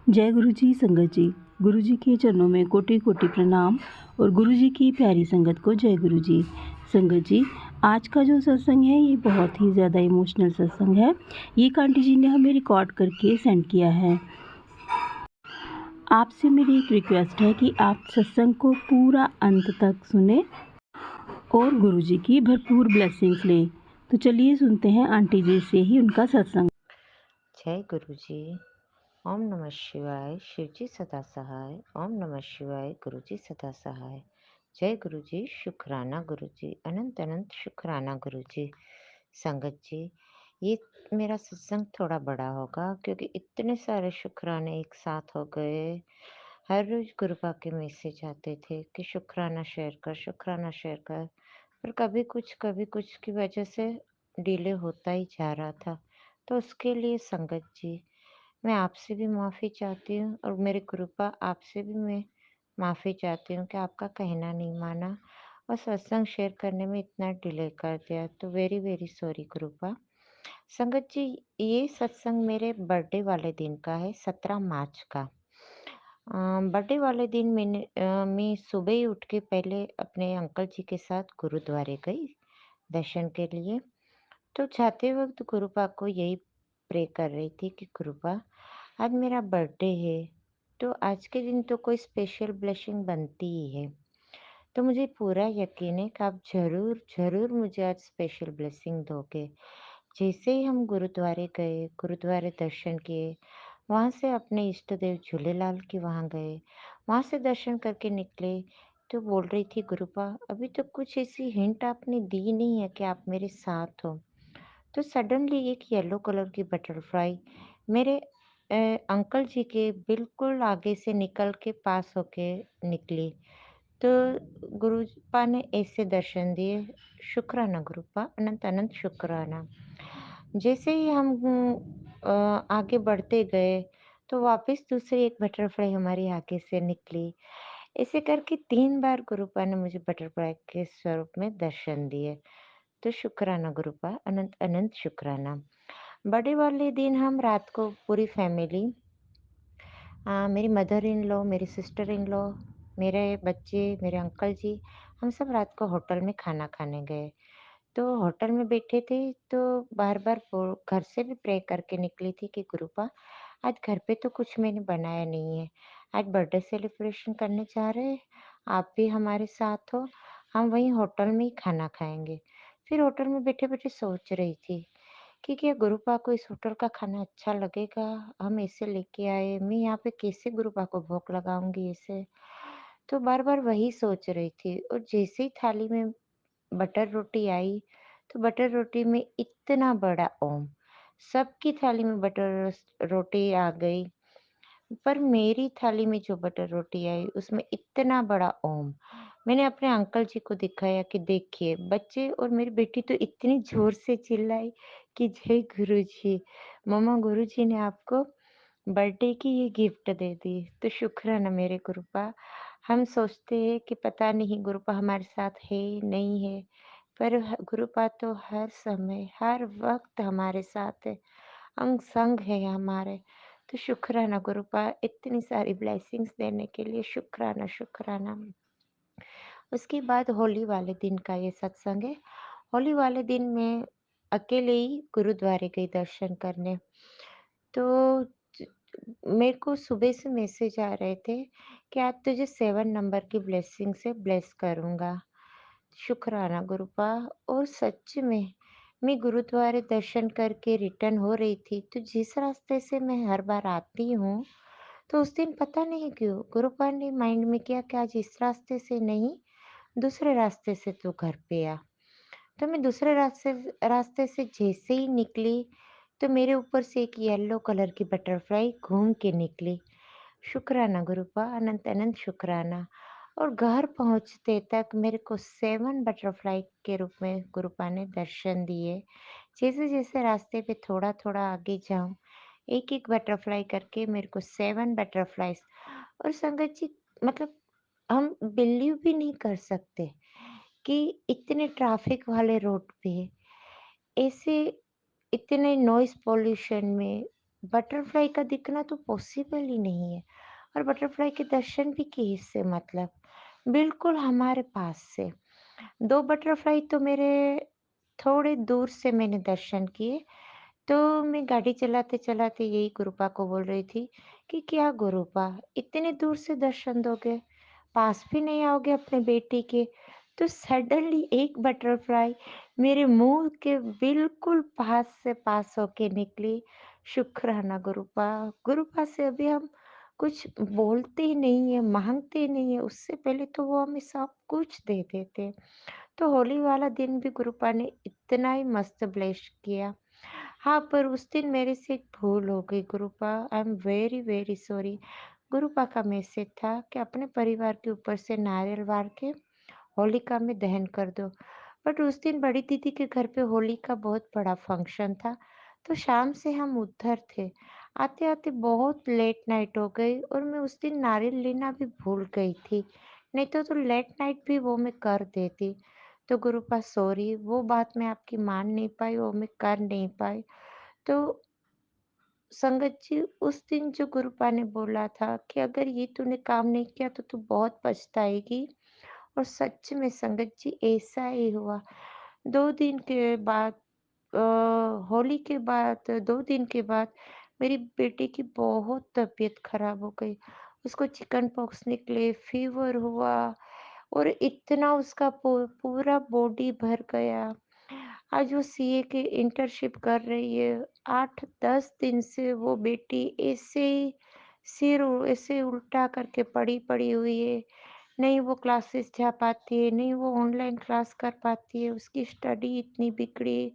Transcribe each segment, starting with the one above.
जय गुरु जी संगत जी। गुरु जी के चरणों में कोटि कोटि प्रणाम और गुरु जी की प्यारी संगत को जय गुरु जी। संगत जी, आज का जो सत्संग है ये बहुत ही ज़्यादा इमोशनल सत्संग है। ये कांटी जी ने हमें रिकॉर्ड करके सेंड किया है। आपसे मेरी एक रिक्वेस्ट है कि आप सत्संग को पूरा अंत तक सुने और गुरु जी की भरपूर ब्लेसिंग्स लें। तो चलिए सुनते हैं आंटी जी से ही उनका सत्संग। जय गुरु जी। ओम नमः शिवाय। शिव जी सदा सहाय। ओम नमः शिवाय। गुरु जी सदा सहाय। जय गुरु जी। शुक्राना गुरु जी। अनंत अनंत शुक्राना गुरु जी। संगत जी, ये मेरा सत्संग थोड़ा बड़ा होगा क्योंकि इतने सारे शुक्राने एक साथ हो गए। हर रोज गुरुपा के मैसेज आते थे कि शुक्राना शेयर कर, शुक्राना शेयर कर, पर कभी कुछ की वजह से डिले होता ही जा रहा था। तो उसके लिए संगत जी, मैं आपसे भी माफ़ी चाहती हूँ और मेरे गुरुपा आपसे भी मैं माफ़ी चाहती हूँ कि आपका कहना नहीं माना और सत्संग शेयर करने में इतना डिले कर दिया। तो वेरी वेरी सॉरी गुरुपा। संगत जी, ये सत्संग मेरे बर्थडे वाले दिन का है, 17 मार्च का। बर्थडे वाले दिन मैं सुबह ही उठ के पहले अपने अंकल जी के साथ गुरुद्वारे गई दर्शन के लिए। तो जाते वक्त गुरुपा को यही प्रे कर रही थी कि गुरुपा, आज मेरा बर्थडे है, तो आज के दिन तो कोई स्पेशल ब्लेसिंग बनती ही है। तो मुझे पूरा यकीन है कि आप ज़रूर ज़रूर मुझे आज स्पेशल ब्लेसिंग दोगे। जैसे ही हम गुरुद्वारे गए, गुरुद्वारे दर्शन किए, वहाँ से अपने इष्ट देव झूलेलाल के वहाँ गए, वहाँ से दर्शन करके निकले, तो बोल रही थी गुरुपा, अभी तो कुछ ऐसी हिंट आपने दी नहीं है कि आप मेरे साथ हो। तो सडनली एक येलो कलर की बटरफ्लाई मेरे अंकल जी के बिल्कुल आगे से निकल के पास होके निकली। तो गुरुपा ने ऐसे दर्शन दिए। शुक्राना गुरुपा, अनंत अनंत शुक्राना। जैसे ही हम आगे बढ़ते गए, तो वापस दूसरी एक बटरफ्लाई हमारी आगे से निकली। ऐसे करके 3 बार गुरुपा ने मुझे बटरफ्लाई के स्वरूप में दर्शन दिए। तो शुक्राना गुरुपा, अनंत अनंत शुक्राना। बर्थडे वाले दिन हम रात को पूरी फैमिली, मेरी मदर इन लॉ, मेरी सिस्टर इन लॉ, मेरे बच्चे, मेरे अंकल जी, हम सब रात को होटल में खाना खाने गए। तो होटल में बैठे थे, तो बार-बार घर से भी प्रे करके निकली थी कि गुरुपा, आज घर पे तो कुछ मैंने बनाया नहीं है। आज बर्थडे सेलिब्रेशन करने जा रहे हैं, आप भी हमारे साथ हो, हम वहीं होटल में ही खाना खाएँगे। फिर होटल में बैठे-बैठे सोच रही थी कि क्या गुरुपा को इस होटल का खाना अच्छा लगेगा? हम ऐसे लेके आए, मैं यहाँ पे कैसे गुरुपा को भोग लगाऊँगी ऐसे? तो बार-बार वही सोच रही थी और जैसे ही थाली में बटर रोटी आई, तो बटर रोटी में इतना बड़ा ओम! सबकी थाली में बटर रोटी आ गई, पर मेरी थाली में जो बटर रोटी आई, उसमें इतना बड़ा ओम! मैंने अपने अंकल जी को दिखाया कि देखिए, बच्चे और मेरी बेटी तो इतनी ज़ोर से चिल्लाई कि जय गुरुजी, मम्मा गुरुजी ने आपको बर्थडे की ये गिफ्ट दे दी। तो शुक्राना मेरे गुरुपा। हम सोचते हैं कि पता नहीं गुरुपा हमारे साथ है, नहीं है, पर गुरुपा तो हर समय, हर वक़्त हमारे साथ है, अंग-संग है हमारे। तो शुक्राना गुरुपा, इतनी सारी ब्लेसिंग्स देने के लिए शुक्राना, शुक्राना। उसके बाद होली वाले दिन का ये सत्संग है। होली वाले दिन मैं अकेले ही गुरुद्वारे गई दर्शन करने। तो ज मेरे को सुबह से मैसेज आ रहे थे कि आज तुझे 7 नंबर की ब्लेसिंग से ब्लेस करूँगा। शुक्राना गुरुपा। और सच में मैं गुरुद्वारे दर्शन करके रिटर्न हो रही थी, तो जिस रास्ते से मैं हर बार आती हूँ, तो उस दिन पता नहीं क्यों गुरुपा ने माइंड में किया कि आज इस रास्ते से नहीं, दूसरे रास्ते से तू घर पे आ। तो मैं दूसरे रास्ते से जैसे ही निकली, तो मेरे ऊपर से एक येलो कलर की बटरफ्लाई घूम के निकली। शुक्राना गुरुपा, अनंत अनंत शुक्राना। और घर पहुँचते तक मेरे को 7 बटरफ्लाई के रूप में गुरुपा ने दर्शन दिए। जैसे-जैसे रास्ते पे थोड़ा-थोड़ा आगे जाऊँ, एक-एक बटरफ्लाई करके मेरे को 7 बटरफ्लाइज़। और संगत जी, मतलब हम बिलीव भी नहीं कर सकते कि इतने ट्रैफिक वाले रोड पे ऐसे इतने नॉइज़ पॉल्यूशन में बटरफ्लाई का दिखना तो पॉसिबल ही नहीं है। और बटरफ्लाई के दर्शन भी किससे मतलब? बिल्कुल हमारे पास से। 2 बटरफ्लाई तो मेरे थोड़े दूर से मैंने दर्शन किए। तो मैं गाड़ी चलाते-चलाते यही गुरुपा को बोल रही थी कि क्या गुरुपा, इतने दूर से दर्शन दोगे? पास भी नहीं आओगे अपने बेटे के? तो सडनली एक बटरफ्लाई मेरे मुँह के बिल्कुल पास से पास होके निकली। शुक्राना गुरुपा। गुरुपा से अभी हम कुछ बोलते ही नहीं है, माँगते ही नहीं है, उससे पहले तो वो हमें सब कुछ दे देते हैं। तो होली वाला दिन भी गुरुपा ने इतना ही मस्त ब्लेस किया। हाँ, पर उस दिन मेरे से एक भूल हो गई Gurupa, I am very very sorry. Gurupa का मैसेज था कि अपने परिवार के ऊपर से नारियल वार के होलिका में दहन कर दो। बट उस दिन बड़ी दीदी के घर पे होली का बहुत बड़ा फंक्शन था, तो शाम से हम उधर थे। आते-आते बहुत लेट नाइट हो गई और मैं उस दिन नारियल लेना भी भूल गई थी। नहीं तो लेट नाइट भी वो मैं कर देती। तो गुरुपा सॉरी, वो बात मैं आपकी मान नहीं पाई, वो मैं कर नहीं पाई। तो संगत जी, उस दिन जो गुरुपा ने बोला था कि अगर ये तूने काम नहीं किया तो तू बहुत पछताएगी। और सच में संगत जी ऐसा ही हुआ। 2 दिन के बाद अ, होली के बाद 2 दिन के बाद मेरी बेटी की बहुत तबीयत खराब हो गई। उसको चिकन पॉक्स निकले, फ़ीवर हुआ और इतना उसका पूरा बॉडी भर गया। आज वो सीए की इंटर्नशिप कर रही है। 8-10 दिन से वो बेटी ऐसे ही ऐसे उल्टा करके पड़ी हुई है। नहीं वो क्लासेस जा पाती है, नहीं वो ऑनलाइन क्लास कर पाती है, उसकी स्टडी इतनी बिगड़ी।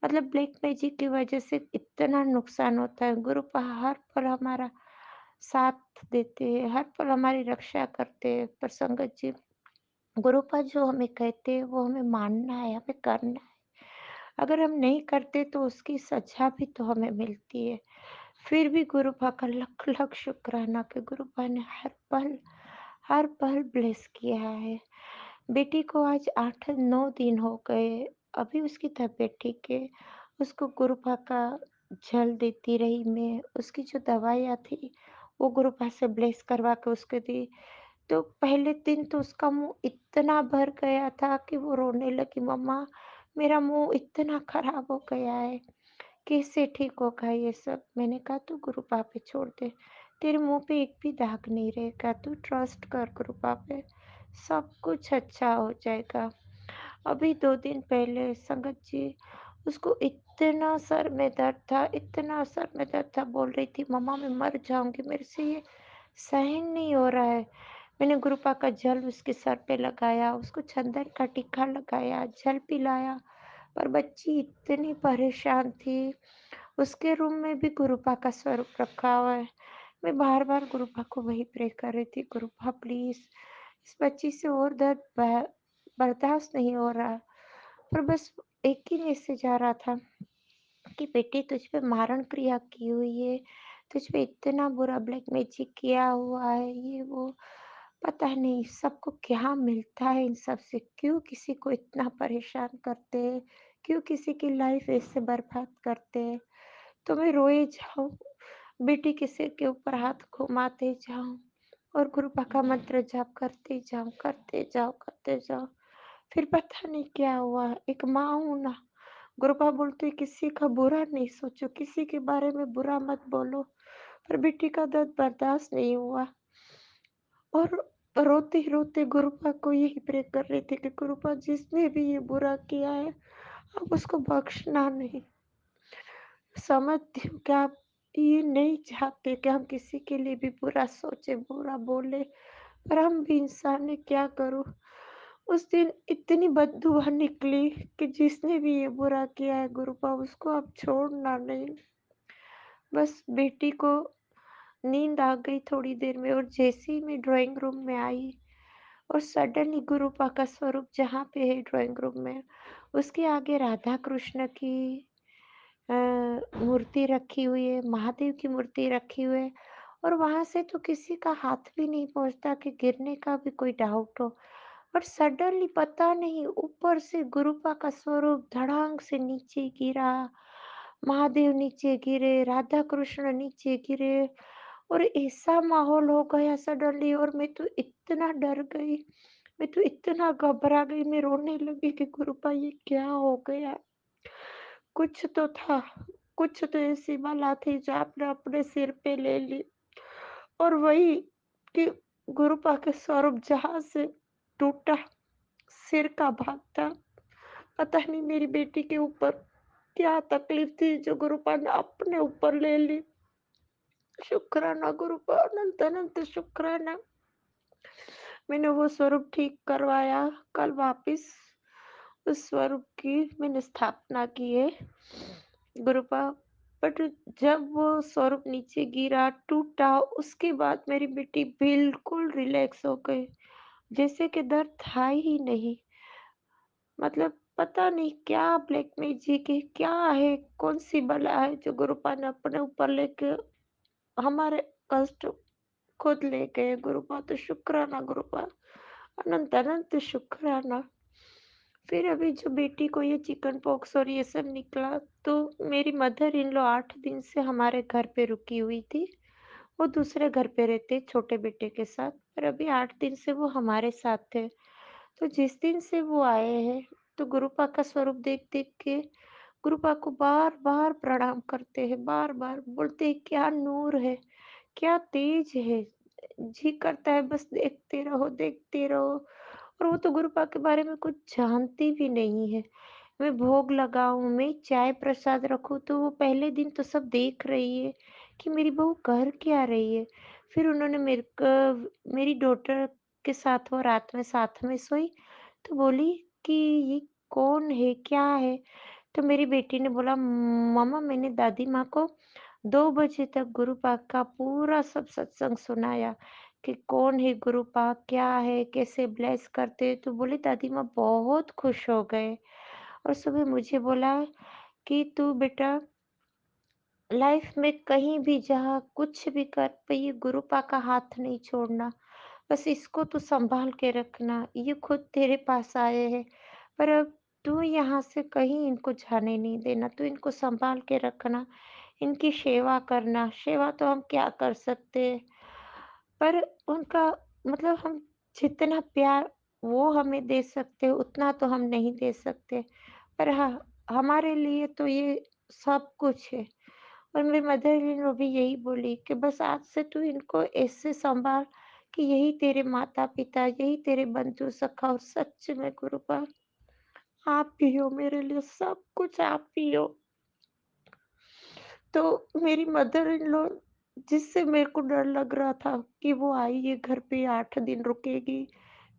मतलब ब्लैक मैजिक की वजह से इतना नुकसान होता है। गुरु हर पल हमारा साथ देते हैं, हर पल हमारी रक्षा करते हैं। पर संगत जी, गुरुपा जो हमें कहते हैं वो हमें मानना है, हमें करना है। अगर हम नहीं करते तो उसकी सज़ा भी तो हमें मिलती है। फिर भी गुरुपा का लख-लख शुक्राना कि गुरुपा ने हर पल ब्लेस किया है। बेटी को आज 8-9 दिन हो गए, अभी उसकी तबीयत ठीक है। उसको गुरुपा का जल देती रही मैं, उसकी जो दवाइयाँ थी, वो गुरुपा से ब्लेस करवा के उसको दी। तो पहले दिन तो उसका मुँह इतना भर गया था कि वो रोने लगी, मम्मा मेरा मुँह इतना खराब हो गया है, कैसे ठीक होगा ये सब? मैंने कहा तू गुरुपा पे छोड़ दे, तेरे मुँह पे एक भी दाग नहीं रहेगा, तू ट्रस्ट कर गुरुपा पे, सब कुछ अच्छा हो जाएगा। अभी 2 दिन पहले संगत जी, उसको इतना सर में दर्द था, इतना सर में दर्द था, बोल रही थी मम्मा मैं मर जाऊँगी, मेरे से ये सहन नहीं हो रहा है। मैंने गुरुपा का जल उसके सर पे लगाया, उसको चंदन का टीका लगाया, जल पिलाया, पर बच्ची इतनी परेशान थी। उसके रूम में भी गुरुपा का स्वरूप रखा हुआ है। मैं बार-बार गुरुपा को वही प्रे कर रही थी, गुरुपा प्लीज़ इस बच्ची से और दर्द बर्दाश्त नहीं हो रहा। पर बस एक ही मैसेज आ रहा था कि बेटे तुझ पे मारण क्रिया की हुई है, तुझ पे इतना बुरा ब्लैक मैजिक किया हुआ है, ये वो। पता नहीं सबको क्या मिलता है इन सब से, क्यों किसी को इतना परेशान करते हैं, क्यों किसी की लाइफ ऐसे बर्बाद करते हैं। तो मैं रोए जाऊँ, बेटी के सिर के ऊपर हाथ घुमाते जाऊँ और गुरुपा का मंत्र जाप करते जाओ, करते जाओ। फिर पता नहीं क्या हुआ, एक माँ हूँ ना, गुरुपा बोलते किसी का बुरा नहीं सोचो, किसी के बारे में बुरा मत बोलो, पर बेटी का दर्द बर्दाश्त नहीं हुआ और रोते-रोते गुरुपा को यही प्रे कर रही थी कि गुरुपा जिसने भी ये बुरा किया है, आप उसको बख्शना नहीं। समझती हूँ कि आप ये नहीं चाहते कि हम किसी के लिए भी बुरा सोचे, बुरा बोले, पर हम भी इंसान हैं, क्या करूँ? उस दिन इतनी बददुआ निकली कि जिसने भी ये बुरा किया है गुरुपा उसको आप छोड़ना नहीं। बस बेटी को नींद आ गई थोड़ी देर में और जैसे ही मैं ड्राइंग रूम में आई और सडनली गुरुपा का स्वरूप जहाँ पे है ड्राइंग रूम में, उसके आगे राधा कृष्ण की अ, मूर्ति रखी हुई है, महादेव की मूर्ति रखी हुई है और वहाँ से तो किसी का हाथ भी नहीं पहुँचता कि गिरने का भी कोई डाउट हो। पर सडनली पता नहीं ऊपर से गुरुपा का स्वरूप धड़ाम से नीचे गिरा महादेव नीचे गिरे, राधा कृष्ण नीचे गिरे और ऐसा माहौल हो गया सडनली और मैं तो इतना डर गई, मैं तो इतना घबरा गई, मैं रोने लगी कि गुरुपा ये क्या हो गया? कुछ तो था, कुछ तो ऐसी बला थी जो आपने अपने सिर पे ले ली और वही कि गुरुपा के स्वरूप जहाँ से टूटा, सिर का भाग था। पता नहीं मेरी बेटी के ऊपर क्या तकलीफ थी जो गुरुपा ने अपने ऊपर ले ली। शुक्राना गुरुपा, अनंत अनंत शुक्राना। मैंने वो स्वरूप ठीक करवाया, कल वापिस उस स्वरूप की मैंने स्थापना की है गुरुपा। बट जब वो स्वरूप नीचे गिरा, टूटा, उसके बाद मेरी बेटी बिल्कुल रिलैक्स हो गई, जैसे कि दर्द था ही नहीं। मतलब पता नहीं क्या ब्लैक मैजिक है, क्या है, कौन-सी बला है जो गुरुपा ने अपने ऊपर लेके हमारे कष्ट खुद ले गए गुरुपा, तो शुक्राना गुरुपा, अनंत अनंत शुक्राना। फिर अभी जो बेटी को ये चिकन पॉक्स और ये सब निकला, तो मेरी मदर इन लॉ 8 दिन से हमारे घर पे रुकी हुई थी। वो दूसरे घर पे रहते छोटे बेटे के साथ, पर अभी 8 दिन से वो हमारे साथ थे। तो जिस दिन से वो आए हैं, तो गुरुपा का स्वरूप देख-देख के गुरुपा को बार-बार प्रणाम करते हैं, बार-बार बोलते हैं क्या नूर है, क्या तेज है। जी करता है बस देखते रहो और वो तो गुरुपा के बारे में कुछ जानती भी नहीं है। मैं भोग लगाऊँ, मैं चाय प्रसाद रखूँ तो वो पहले दिन तो सब देख रही है कि मेरी बहू कर क्या रही है। फिर उन्होंने मेरी डॉटर के साथ वो रात में साथ में सोई, तो बोली कि ये कौन है, क्या है? तो मेरी बेटी ने बोला मम्मा मैंने दादी माँ को 2 बजे तक गुरुपाक का पूरा सब सत्संग सुनाया कि कौन है गुरुपाक, क्या है, कैसे ब्लेस करते हैं। तो बोली दादी माँ बहुत खुश हो गए और सुबह मुझे बोला कि तू बेटा लाइफ में कहीं भी जा, कुछ भी कर, पर ये गुरुपा का हाथ नहीं छोड़ना। बस इसको तू सँभाल के रखना, ये खुद तेरे पास आए हैं, पर अब तू यहाँ से कहीं इनको जाने नहीं देना, तू इनको सँभाल के रखना, इनकी सेवा करना। सेवा तो हम क्या कर सकते हैं, पर उनका मतलब हम जितना प्यार वो हमें दे सकते हैं, उतना तो हम नहीं दे सकते। पर हाँ, हमारे लिए तो ये सब कुछ है। और मेरी मदर इन लॉ भी यही बोली कि बस आज से तू इनको ऐसे सँभाल कि यही तेरे माता-पिता, यही तेरे बंधु-सखा और सच में गुरुपा आप ही हो मेरे लिए, सब कुछ आप ही हो। तो मेरी मदर इन लॉ जिससे मेरे को डर लग रहा था कि वो आई है घर पे 8 दिन रुकेगी,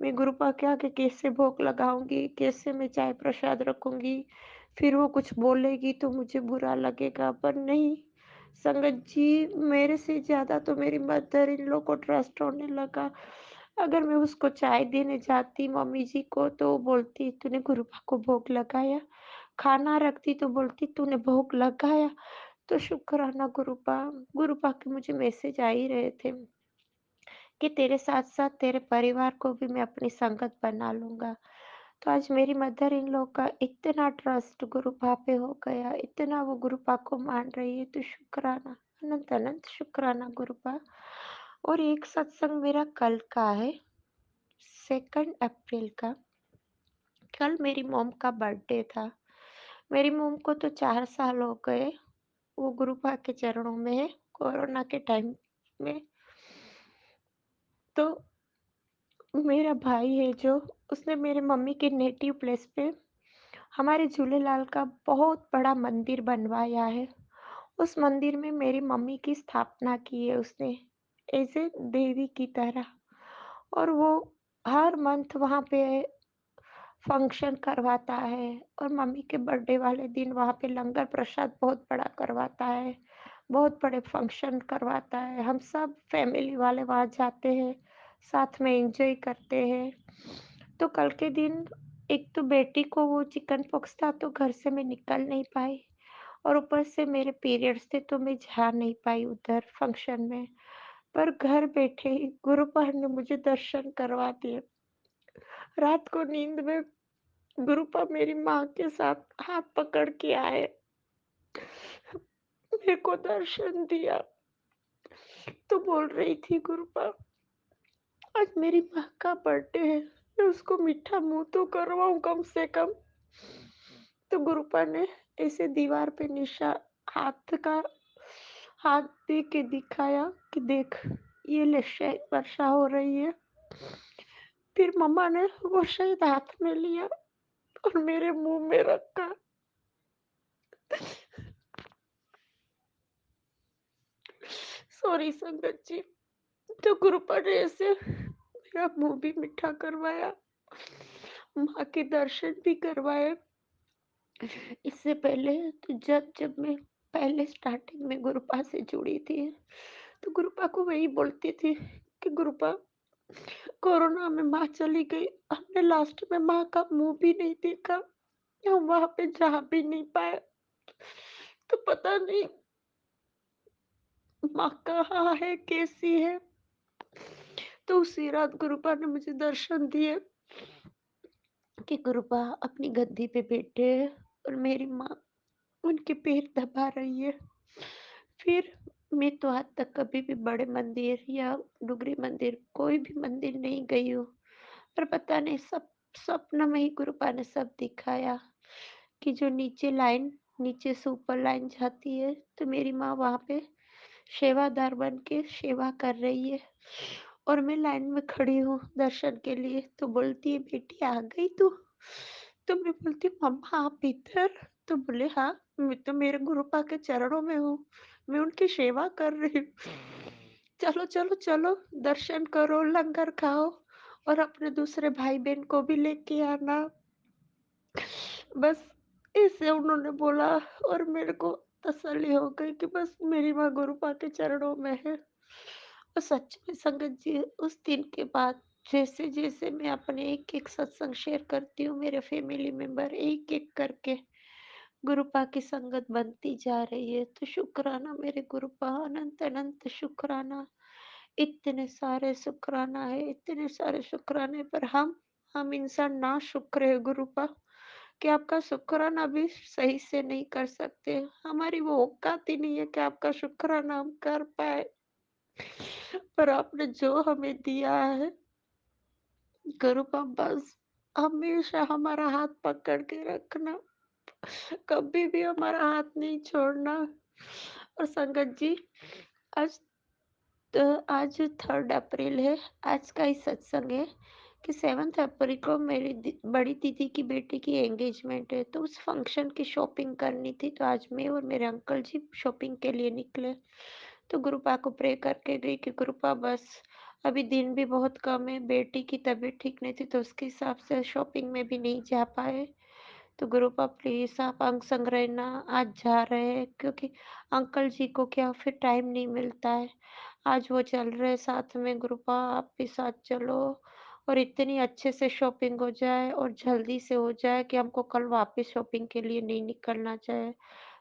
मैं गुरुपा के आगे कैसे भोग लगाऊँगी, कैसे मैं चाय प्रसाद रखूँगी, फिर वो कुछ बोलेगी तो मुझे बुरा लगेगा, पर नहीं, संगत जी मेरे से ज़्यादा तो मेरी मदर इन लॉ को ट्रस्ट होने लगा। अगर मैं उसको चाय देने जाती मम्मी जी को तो वो बोलती तूने गुरुपा को भोग लगाया? खाना रखती तो बोलती तूने भोग लगाया? तो शुक्राना गुरुपा, गुरुपा के मुझे मैसेज आ ही रहे थे कि तेरे साथ-साथ तेरे परिवार को भी मैं अपनी संगत बना लूँगा। तो आज मेरी मदर इन लॉ का इतना ट्रस्ट गुरुपा पे हो गया, इतना वो गुरुपा को मान रही है, तो शुक्राना, अनंत अनंत शुक्राना गुरुपा। और एक सत्संग मेरा कल का है, 2 अप्रैल का। कल मेरी मॉम का बर्थडे था। मेरी मॉम को तो 4 साल हो गए, वो गुरुपा के चरणों में है, कोरोना के टाइम में। तो मेरा भाई है जो, उसने मेरे मम्मी के नेटिव प्लेस पे हमारे झूलेलाल का बहुत बड़ा मंदिर बनवाया है। उस मंदिर में मेरी मम्मी की स्थापना की है उसने, ऐज़ ए देवी की तरह। और वो हर मंथ वहाँ पे फंक्शन करवाता है और मम्मी के बर्थडे वाले दिन वहाँ पे लंगर प्रसाद बहुत बड़ा करवाता है, बहुत बड़े फंक्शन करवाता है। हम सब फैमिली वाले वहाँ जाते हैं, साथ में एन्जॉय करते हैं। तो कल के दिन एक तो बेटी को वो चिकन पॉक्स था तो घर से मैं निकल नहीं पाई और ऊपर से मेरे पीरियड्स थे तो मैं जा नहीं पाई उधर फंक्शन में। पर घर बैठे ही गुरुपाल ने मुझे दर्शन करवा दिए। रात को नींद में गुरुपा मेरी माँ के साथ हाथ पकड़ के आए। मेरे को दर्शन दिया। तो बोल रही थी, गुरुपा आज मेरी माँ का बर्थडे है, मैं उसको मीठा मुँह तो करवाऊँ कम से कम। तो गुरुपा ने ऐसे दीवार पे हाथ का हाथ दे के दिखाया कि देख, ये ले शायद वर्षा हो रही है। फिर मम्मा ने वो शायद हाथ में लिया और मेरे मुँह में रखा। सॉरी संगत जी। तो गुरुपा ने ऐसे मेरा मुँह भी मीठा करवाया, माँ के दर्शन भी करवाए। इससे पहले तो जब जब मैं पहले स्टार्टिंग में गुरुपा से जुड़ी थी, तो गुरुपा को वही बोलती थी कि गुरुपा, कोरोना में माँ चली गई, हमने लास्ट में माँ का मुँह भी नहीं देखा, हम वहाँ पे जा भी नहीं पाए। तो पता नहीं माँ कहाँ है, कैसी है। तो उसी रात गुरुपा ने मुझे दर्शन दिए कि गुरुपा अपनी गद्दी पे बैठे और मेरी माँ उनके पैर दबा रही है। फिर मैं तो आज तक कभी भी बड़े मंदिर या डुगरी मंदिर, कोई भी मंदिर नहीं गई हूँ। पर पता नहीं, सब स्वप्न में ही गुरुपा ने सब दिखाया कि जो नीचे से ऊपर लाइन जाती है, तो मेरी माँ वहाँ पे सेवादार बन के सेवा कर रही है और मैं लाइन में खड़ी हूँ दर्शन के लिए। तो बोलती है, बेटी आ गई तू? तो मैं बोलती हूँ, मम्मा आप इधर? तो बोले, हाँ, मैं तो मेरे गुरुपा के चरणों में हूँ, मैं उनकी सेवा कर रही हूँ। चलो चलो चलो, दर्शन करो, लंगर खाओ और अपने दूसरे भाई बहन को भी लेके आना। बस ऐसे उन्होंने बोला और मेरे को तसल्ली हो गई कि बस मेरी माँ गुरुपा के चरणों में है। और सच में संगत जी, उस दिन के बाद जैसे-जैसे मैं अपने एक-एक सत्संग शेयर करती हूँ, मेरे फैमिली मेंबर एक-एक करके गुरुपा की संगत बनती जा रही है। तो शुक्राना मेरे गुरुपा, अनंत-अनंत शुक्राना। इतने सारे शुक्राना है, इतने सारे शुक्राने पर हम इंसान नाशुक्र है गुरुपा, कि आपका शुक्राना भी सही से नहीं कर सकते। हमारी वो औकात ही नहीं है कि आपका शुक्राना हम कर पाएँ। पर आपने जो हमें दिया है, गुरुपा बस हमेशा हमारा हाथ पकड़ के रखना, कभी भी हमारा हाथ नहीं छोड़ना। और संगत जी, आज आज 3 अप्रैल है। आज का ही सत्संग है कि 7 अप्रैल को मेरी बड़ी दीदी की बेटी की एंगेजमेंट है, तो उस फंक्शन की शॉपिंग करनी थी। तो आज मैं और मेरे अंकल जी शॉपिंग के लिए निकले। तो गुरुपा को प्रे करके गई कि गुरुपा बस अभी दिन भी बहुत कम है, बेटी की तबीयत ठीक नहीं थी तो उसके हिसाब से शॉपिंग में भी नहीं जा पाए। तो गुरुपा प्लीज आप अंग संग रहना, आज जा रहे हैं क्योंकि अंकल जी को क्या फिर टाइम नहीं मिलता है। आज वो चल रहे साथ में, गुरुपा आप भी साथ चलो और इतनी अच्छे से शॉपिंग हो जाए और जल्दी से हो जाए कि हमको कल वापस शॉपिंग के लिए नहीं निकलना चाहे।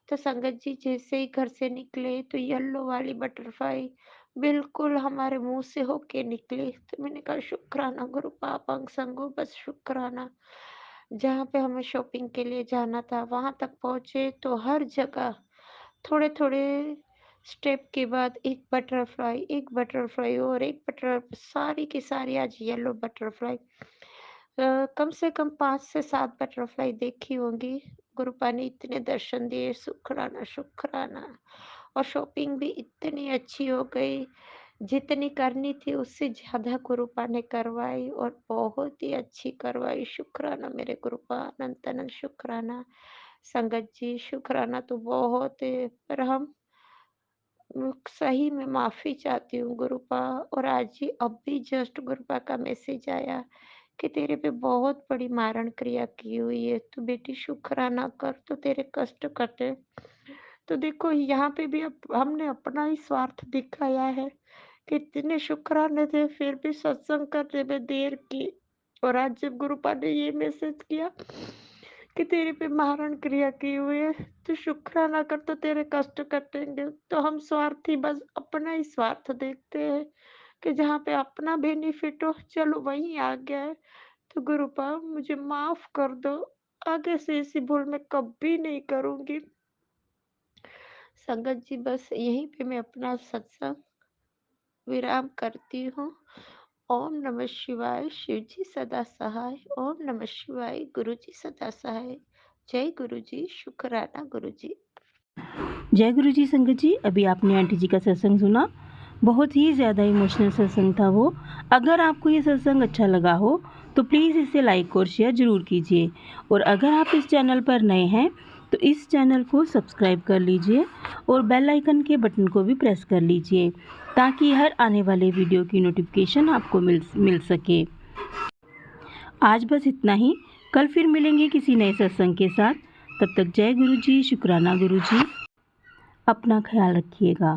तो संगत जी जैसे ही घर से निकले तो येलो वाली बटरफ्लाई बिल्कुल हमारे मुंह से होके निकली। तो मैंने कहा, शुक्राना गुरुपा, आप अंग संग हो, बस शुक्राना। जहाँ पे हमें शॉपिंग के लिए जाना था वहां तक पहुंचे तो हर जगह थोड़े-थोड़े स्टेप के बाद एक बटरफ्लाई और एक बटर सारी की सारी आज येलो बटरफ्लाई। कम से कम 5 से 7 बटरफ्लाई देखी होंगी। गुरुपा ने इतने दर्शन दिए, शुक्राना, शुक्राना। और शॉपिंग भी इतनी अच्छी हो गई, जितनी करनी थी उससे ज़्यादा गुरुपा ने करवाई और बहुत ही अच्छी करवाई। शुक्राना मेरे गुरुपा, अनंत-अनंत शुक्राना। संगत जी शुक्राना तो बहुत है, पर हम सही में माफ़ी चाहती हूँ गुरुपा। और आज ही अब भी जस्ट गुरुपा का मैसेज आया कि तेरे पे बहुत बड़ी मारण क्रिया की हुई है, तू बेटी शुक्राना कर तो तेरे कष्ट कटे। तो देखो यहाँ पे भी अब हमने अपना ही स्वार्थ दिखाया है कि इतने शुक्राने थे फिर भी सत्संग करने में देर की। और आज जब गुरुपा ने ये मैसेज किया कि तेरे पे मारण क्रिया की हुई है, तो शुक्राना कर तो तेरे कष्ट कटेंगे। तो हम स्वार्थी बस अपना ही स्वार्थ देखते हैं कि जहाँ पे अपना बेनिफिट हो, चलो वहीं आ गया है। तो गुरुपा मुझे माफ कर दो, आगे से ऐसी भूल मैं कभी नहीं करूंगी। संगत जी, बस यहीं पे मैं अपना सत्संग विराम करती हूँ। ओम नमः शिवाय, शिव जी सदा सहाय। ओम नमः शिवाय, गुरु जी सदा सहाय। जय गुरु जी, शुक्राना गुरु जी। जय गुरु जी। संगत जी, अभी आपने आंटी जी का सत्संग सुना। बहुत ही ज़्यादा इमोशनल सत्संग था वो। अगर आपको ये सत्संग अच्छा लगा हो तो प्लीज़ इसे लाइक और शेयर ज़रूर कीजिए। और अगर आप इस चैनल पर नए हैं तो इस चैनल को सब्सक्राइब कर लीजिए और बेल आइकन के बटन को भी प्रेस कर लीजिए ताकि हर आने वाले वीडियो की नोटिफिकेशन आपको मिल सके। आज बस इतना ही। कल फिर मिलेंगे किसी नए सत्संग के साथ। तब तक जय गुरु जी, शुक्राना गुरु जी। अपना ख्याल रखिएगा।